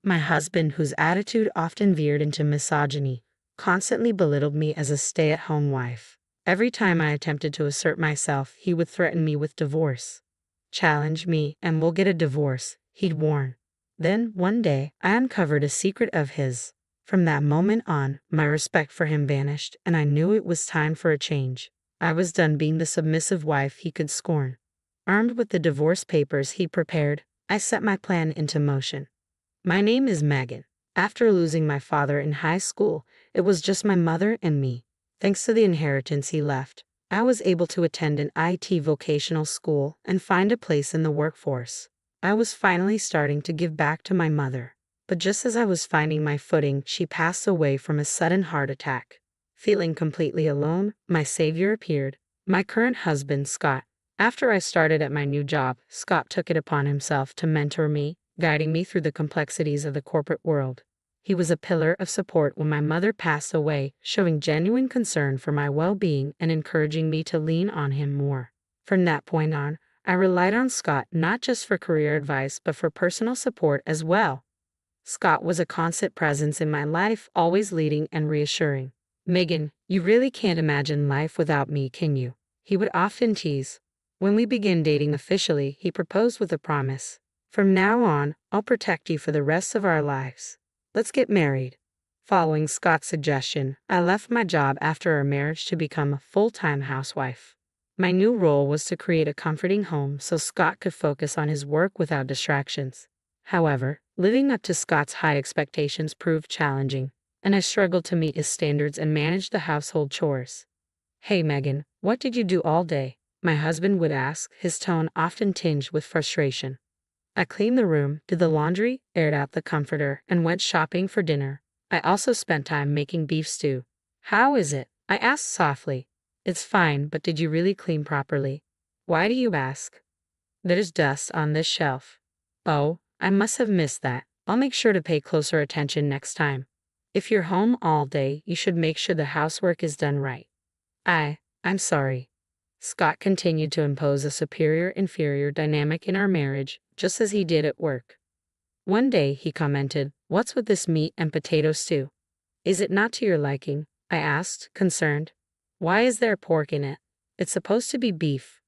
My husband, whose attitude often veered into misogyny, constantly belittled me as a stay-at-home wife. Every time I attempted to assert myself, he would threaten me with divorce. "Challenge me, and we'll get a divorce," he'd warn. Then, one day, I uncovered a secret of his. From that moment on, my respect for him vanished, and I knew it was time for a change. I was done being the submissive wife he could scorn. Armed with the divorce papers he prepared, I set my plan into motion. My name is Megan. After losing my father in high school, it was just my mother and me. Thanks to the inheritance he left, I was able to attend an IT vocational school and find a place in the workforce. I was finally starting to give back to my mother. But just as I was finding my footing, she passed away from a sudden heart attack. Feeling completely alone, my savior appeared, my current husband, Scott. After I started at my new job, Scott took it upon himself to mentor me, guiding me through the complexities of the corporate world. He was a pillar of support when my mother passed away, showing genuine concern for my well-being and encouraging me to lean on him more. From that point on, I relied on Scott not just for career advice but for personal support as well. Scott was a constant presence in my life, always leading and reassuring. "Megan, you really can't imagine life without me, can you?" he would often tease. When we began dating officially, he proposed with a promise. "From now on, I'll protect you for the rest of our lives. Let's get married." Following Scott's suggestion, I left my job after our marriage to become a full-time housewife. My new role was to create a comforting home so Scott could focus on his work without distractions. However, living up to Scott's high expectations proved challenging, and I struggled to meet his standards and manage the household chores. "Hey Megan, what did you do all day?" my husband would ask, his tone often tinged with frustration. "I cleaned the room, did the laundry, aired out the comforter, and went shopping for dinner. I also spent time making beef stew." "How is it?" I asked softly. "It's fine, but did you really clean properly?" "Why do you ask?" "There's dust on this shelf." "Oh, I must have missed that. I'll make sure to pay closer attention next time. If you're home all day, you should make sure the housework is done right." I'm sorry." Scott continued to impose a superior-inferior dynamic in our marriage, just as he did at work. One day, he commented, "What's with this meat and potato stew? Is it not to your liking?" I asked, concerned. "Why is there pork in it? It's supposed to be beef."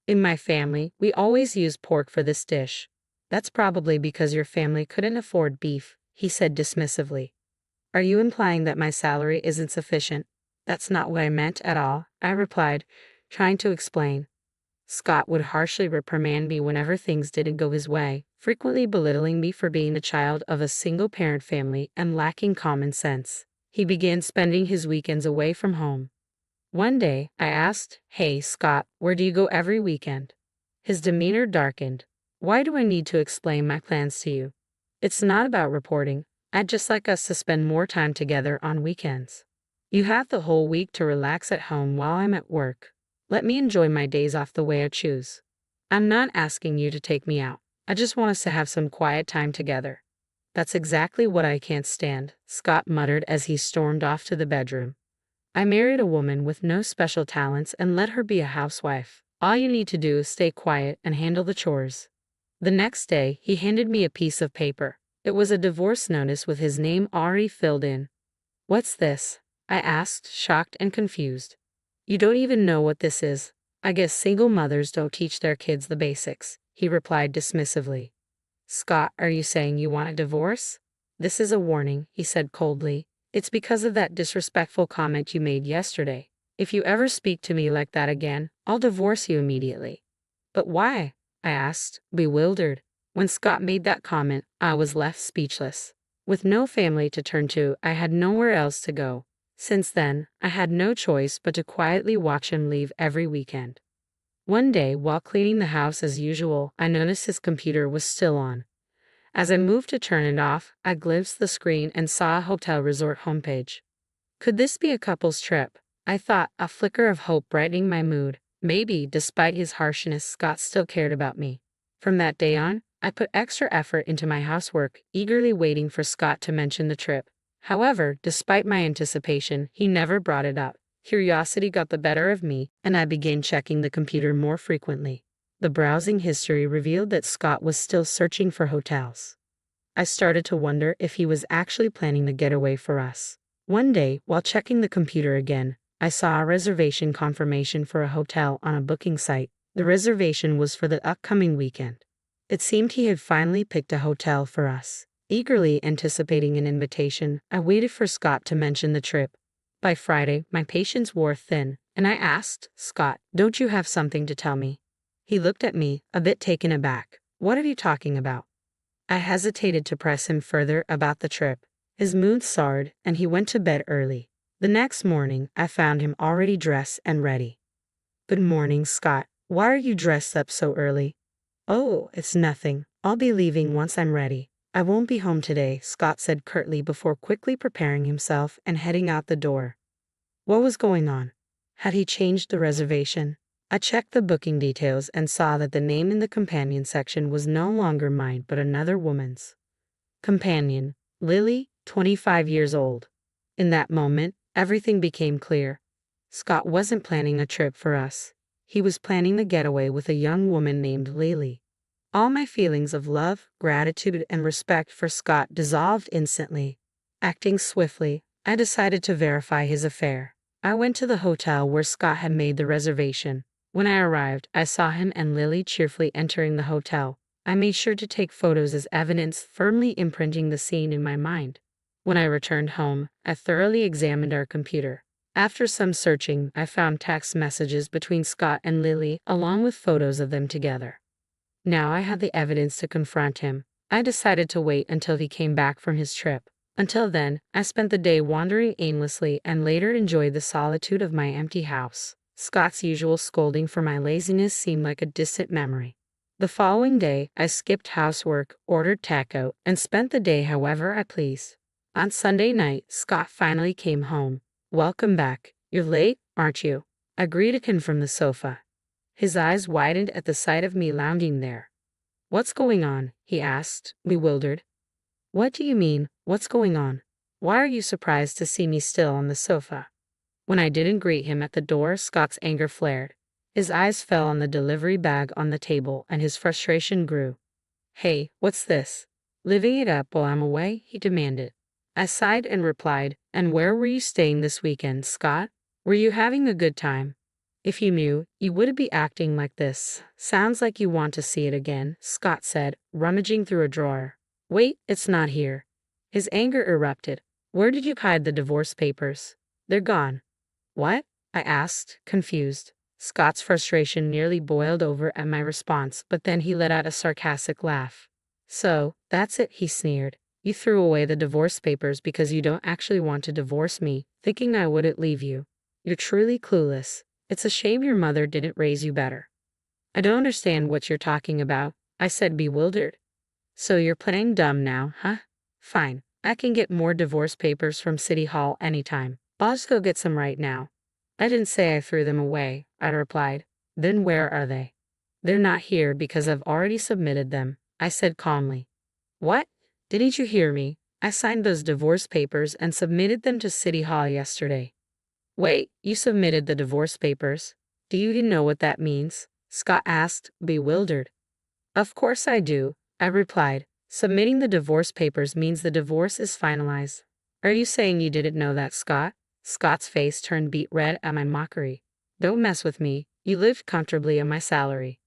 "In my family, we always use pork for this dish." "That's probably because your family couldn't afford beef," he said dismissively. "Are you implying that my salary isn't sufficient?" "That's not what I meant at all," I replied, trying to explain. Scott would harshly reprimand me whenever things didn't go his way, frequently belittling me for being the child of a single-parent family and lacking common sense. He began spending his weekends away from home. One day, I asked, "Hey, Scott, where do you go every weekend?" His demeanor darkened. "Why do I need to explain my plans to you? It's not about reporting. I'd just like us to spend more time together on weekends. You have the whole week to relax at home while I'm at work. Let me enjoy my days off the way I choose. I'm not asking you to take me out. I just want us to have some quiet time together." "That's exactly what I can't stand," Scott muttered as he stormed off to the bedroom. "I married a woman with no special talents and let her be a housewife. All you need to do is stay quiet and handle the chores." The next day, he handed me a piece of paper. It was a divorce notice with his name already filled in. "What's this?" I asked, shocked and confused. "You don't even know what this is. I guess single mothers don't teach their kids the basics," he replied dismissively. "Scott, are you saying you want a divorce?" "This is a warning," he said coldly. "It's because of that disrespectful comment you made yesterday. If you ever speak to me like that again, I'll divorce you immediately." "But why?" I asked, bewildered. When Scott made that comment, I was left speechless. With no family to turn to, I had nowhere else to go. Since then, I had no choice but to quietly watch him leave every weekend. One day, while cleaning the house as usual, I noticed his computer was still on. As I moved to turn it off, I glimpsed the screen and saw a hotel resort homepage. Could this be a couple's trip? I thought, a flicker of hope brightening my mood. Maybe, despite his harshness, Scott still cared about me. From that day on, I put extra effort into my housework, eagerly waiting for Scott to mention the trip. However, despite my anticipation, he never brought it up. Curiosity got the better of me, and I began checking the computer more frequently. The browsing history revealed that Scott was still searching for hotels. I started to wonder if he was actually planning the getaway for us. One day, while checking the computer again, I saw a reservation confirmation for a hotel on a booking site. The reservation was for the upcoming weekend. It seemed he had finally picked a hotel for us. Eagerly anticipating an invitation, I waited for Scott to mention the trip. By Friday, my patience wore thin, and I asked, "Scott, don't you have something to tell me?" He looked at me, a bit taken aback. "What are you talking about?" I hesitated to press him further about the trip. His mood soured, and he went to bed early. The next morning, I found him already dressed and ready. "Good morning, Scott. Why are you dressed up so early?" "Oh, it's nothing. I'll be leaving once I'm ready. I won't be home today," Scott said curtly before quickly preparing himself and heading out the door. What was going on? Had he changed the reservation? I checked the booking details and saw that the name in the companion section was no longer mine but another woman's. Companion, Lily, 25 years old. In that moment, everything became clear. Scott wasn't planning a trip for us. He was planning the getaway with a young woman named Lily. All my feelings of love, gratitude, and respect for Scott dissolved instantly. Acting swiftly, I decided to verify his affair. I went to the hotel where Scott had made the reservation. When I arrived, I saw him and Lily cheerfully entering the hotel. I made sure to take photos as evidence, firmly imprinting the scene in my mind. When I returned home, I thoroughly examined our computer. After some searching, I found text messages between Scott and Lily, along with photos of them together. Now I had the evidence to confront him. I decided to wait until he came back from his trip. Until then, I spent the day wandering aimlessly and later enjoyed the solitude of my empty house. Scott's usual scolding for my laziness seemed like a distant memory. The following day, I skipped housework, ordered takeout, and spent the day however I pleased. On Sunday night, Scott finally came home. "Welcome back. You're late, aren't you?" I greeted him from the sofa. His eyes widened at the sight of me lounging there. "What's going on?" he asked, bewildered. "What do you mean, what's going on? Why are you surprised to see me still on the sofa?" When I didn't greet him at the door, Scott's anger flared. His eyes fell on the delivery bag on the table, and his frustration grew. "Hey, what's this? Living it up while I'm away?" he demanded. I sighed and replied, "And where were you staying this weekend, Scott? Were you having a good time? If you knew, you wouldn't be acting like this. Sounds like you want to see it again," Scott said, rummaging through a drawer. "Wait, it's not here." His anger erupted. "Where did you hide the divorce papers?" "They're gone." "What?" I asked, confused. Scott's frustration nearly boiled over at my response, but then he let out a sarcastic laugh. "So, that's it," he sneered. "You threw away the divorce papers because you don't actually want to divorce me, thinking I wouldn't leave you. You're truly clueless. It's a shame your mother didn't raise you better." "I don't understand what you're talking about," I said, bewildered. "So you're playing dumb now, huh? Fine, I can get more divorce papers from City Hall anytime. I'll just go get some right now." "I didn't say I threw them away," I replied. "Then where are they?" "They're not here because I've already submitted them," I said calmly. "What? Didn't you hear me? I signed those divorce papers and submitted them to City Hall yesterday." "Wait, you submitted the divorce papers? Do you even know what that means?" Scott asked, bewildered. "Of course I do," I replied. "Submitting the divorce papers means the divorce is finalized." "Are you saying you didn't know that, Scott?" Scott's face turned beet red at my mockery. "Don't mess with me. You lived comfortably on my salary."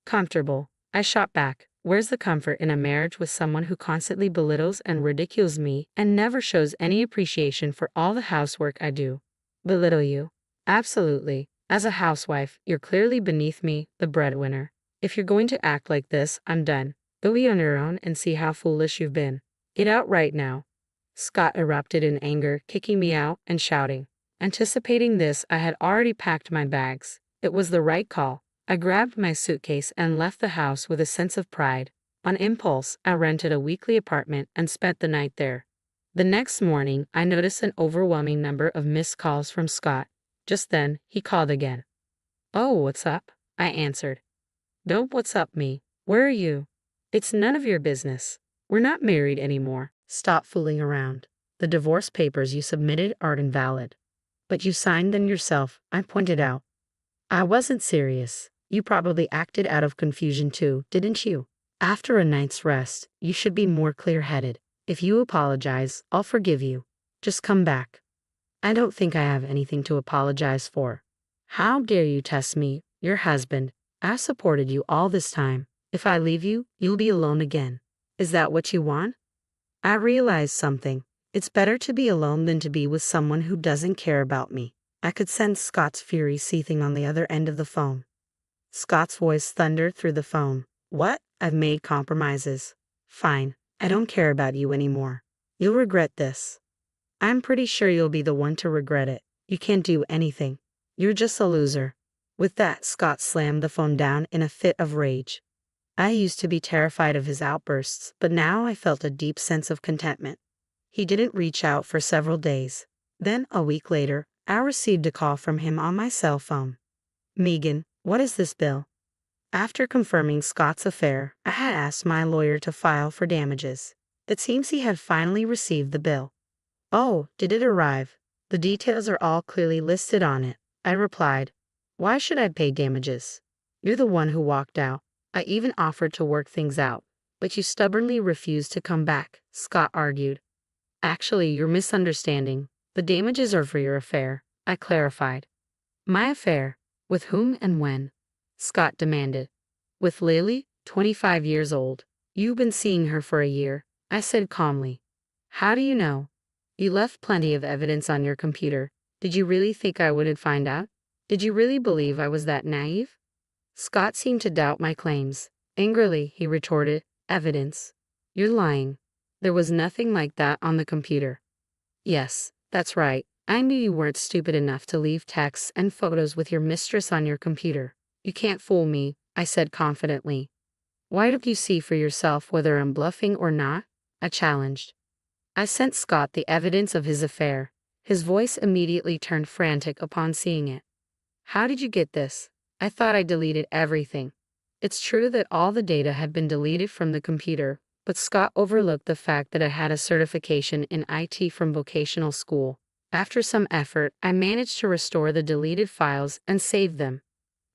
"Comfortable?" I shot back. "Where's the comfort in a marriage with someone who constantly belittles and ridicules me and never shows any appreciation for all the housework I do?" "Belittle you?" "Absolutely. As a housewife, you're clearly beneath me, the breadwinner. If you're going to act like this, I'm done. Go be on your own and see how foolish you've been. Get out right now." Scott erupted in anger, kicking me out and shouting. Anticipating this, I had already packed my bags. It was the right call. I grabbed my suitcase and left the house with a sense of pride. On impulse, I rented a weekly apartment and spent the night there. The next morning, I noticed an overwhelming number of missed calls from Scott. Just then, he called again. "Oh, what's up?" I answered. "Don't what's up me. Where are you?" "It's none of your business. We're not married anymore. Stop fooling around. The divorce papers you submitted aren't invalid." "But you signed them yourself," I pointed out. "I wasn't serious. You probably acted out of confusion too, didn't you?" After a night's rest, you should be more clear-headed. If you apologize, I'll forgive you. Just come back. I don't think I have anything to apologize for. How dare you test me, your husband? I supported you all this time. If I leave you, you'll be alone again. Is that what you want? I realized something. It's better to be alone than to be with someone who doesn't care about me. I could sense Scott's fury seething on the other end of the phone. Scott's voice thundered through the phone. What? I've made compromises. Fine. I don't care about you anymore. You'll regret this. I'm pretty sure you'll be the one to regret it. You can't do anything. You're just a loser. With that, Scott slammed the phone down in a fit of rage. I used to be terrified of his outbursts, but now I felt a deep sense of contentment. He didn't reach out for several days. Then, a week later, I received a call from him on my cell phone. Megan, what is this bill? After confirming Scott's affair, I had asked my lawyer to file for damages. It seems he had finally received the bill. Oh, did it arrive? The details are all clearly listed on it, I replied. Why should I pay damages? You're the one who walked out. I even offered to work things out, but you stubbornly refused to come back, Scott argued. Actually, you're misunderstanding. The damages are for your affair, I clarified. My affair? With whom and when? Scott demanded. With Lily, 25 years old. You've been seeing her for a year, I said calmly. How do you know? You left plenty of evidence on your computer. Did you really think I wouldn't find out? Did you really believe I was that naive? Scott seemed to doubt my claims. Angrily, he retorted, Evidence? You're lying. There was nothing like that on the computer. Yes, that's right. I knew you weren't stupid enough to leave texts and photos with your mistress on your computer. You can't fool me, I said confidently. Why don't you see for yourself whether I'm bluffing or not? I challenged. I sent Scott the evidence of his affair. His voice immediately turned frantic upon seeing it. How did you get this? I thought I deleted everything. It's true that all the data had been deleted from the computer, but Scott overlooked the fact that I had a certification in IT from vocational school. After some effort, I managed to restore the deleted files and save them.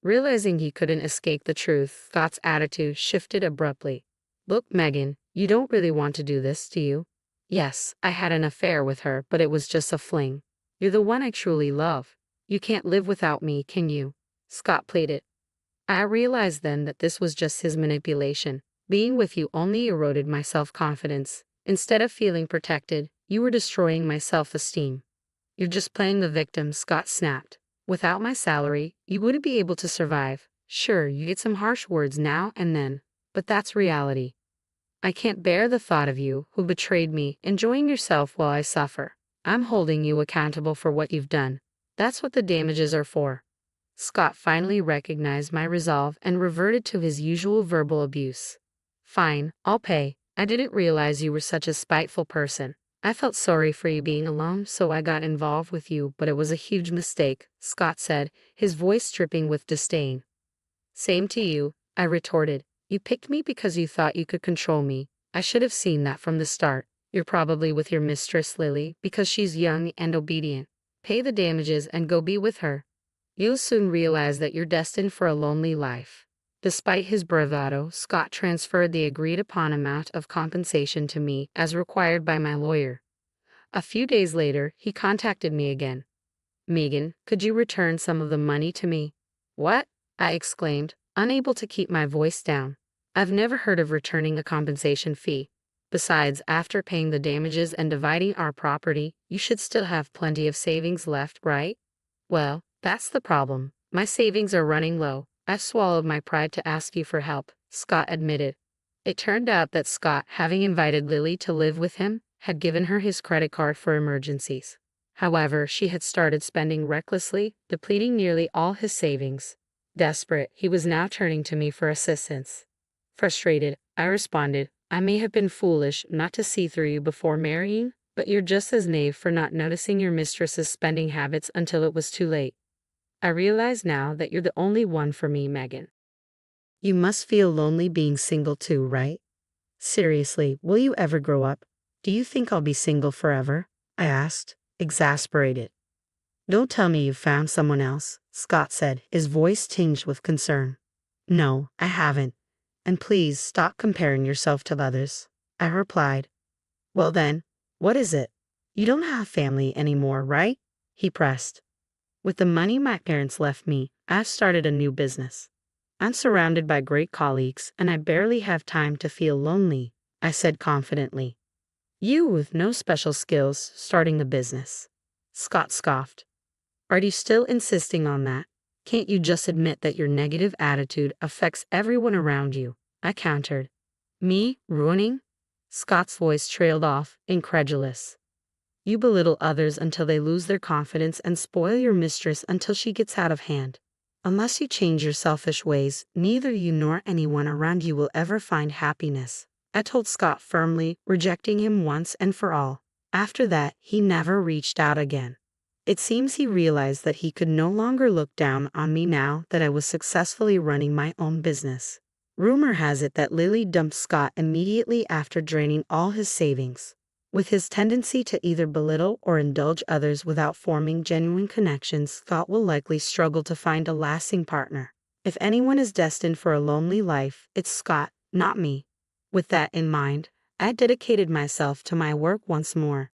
Realizing he couldn't escape the truth, Scott's attitude shifted abruptly. Look, Megan, you don't really want to do this, do you? Yes, I had an affair with her, but it was just a fling. You're the one I truly love. You can't live without me, can you? Scott pleaded. I realized then that this was just his manipulation. Being with you only eroded my self-confidence. Instead of feeling protected, you were destroying my self-esteem. You're just playing the victim, Scott snapped. Without my salary, you wouldn't be able to survive. Sure, you get some harsh words now and then, but that's reality. I can't bear the thought of you, who betrayed me, enjoying yourself while I suffer. I'm holding you accountable for what you've done. That's what the damages are for. Scott finally recognized my resolve and reverted to his usual verbal abuse. Fine, I'll pay. I didn't realize you were such a spiteful person. I felt sorry for you being alone, so I got involved with you, but it was a huge mistake, Scott said, his voice dripping with disdain. Same to you, I retorted. You picked me because you thought you could control me. I should have seen that from the start. You're probably with your mistress, Lily, because she's young and obedient. Pay the damages and go be with her. You'll soon realize that you're destined for a lonely life. Despite his bravado, Scott transferred the agreed-upon amount of compensation to me as required by my lawyer. A few days later, he contacted me again. Megan, could you return some of the money to me? What? I exclaimed, unable to keep my voice down. I've never heard of returning a compensation fee. Besides, after paying the damages and dividing our property, you should still have plenty of savings left, right? Well, that's the problem. My savings are running low. I've swallowed my pride to ask you for help, Scott admitted. It turned out that Scott, having invited Lily to live with him, had given her his credit card for emergencies. However, she had started spending recklessly, depleting nearly all his savings. Desperate, he was now turning to me for assistance. Frustrated, I responded, I may have been foolish not to see through you before marrying, but you're just as naive for not noticing your mistress's spending habits until it was too late. I realize now that you're the only one for me, Megan. You must feel lonely being single too, right? Seriously, will you ever grow up? Do you think I'll be single forever? I asked, exasperated. Don't tell me you've found someone else, Scott said, his voice tinged with concern. No, I haven't. And please stop comparing yourself to others. I replied. Well then, what is it? You don't have family anymore, right? He pressed. With the money my parents left me, I've started a new business. I'm surrounded by great colleagues, and I barely have time to feel lonely, I said confidently. You with no special skills starting a business. Scott scoffed. Are you still insisting on that? Can't you just admit that your negative attitude affects everyone around you? I countered. Me, ruining? Scott's voice trailed off, incredulous. You belittle others until they lose their confidence and spoil your mistress until she gets out of hand. Unless you change your selfish ways, neither you nor anyone around you will ever find happiness, I told Scott firmly, rejecting him once and for all. After that, he never reached out again. It seems he realized that he could no longer look down on me now that I was successfully running my own business. Rumor has it that Lily dumped Scott immediately after draining all his savings. With his tendency to either belittle or indulge others without forming genuine connections, Scott will likely struggle to find a lasting partner. If anyone is destined for a lonely life, it's Scott, not me. With that in mind, I dedicated myself to my work once more.